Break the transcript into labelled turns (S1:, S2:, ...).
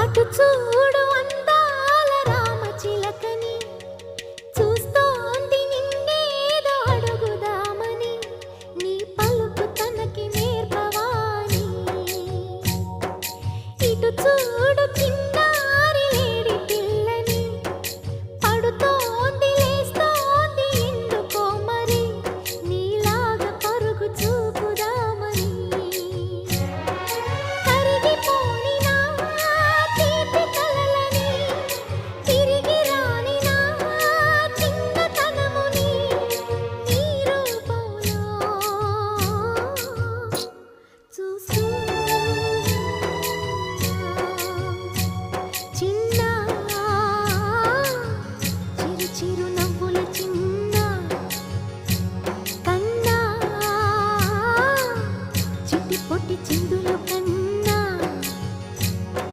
S1: అటు చూడు అందాల రామచిలకని, చూస్తోంది నిన్నేదో అడుగుదామని, నీ పలుకు తనకి నేర్పవాని. ఇటు చూడు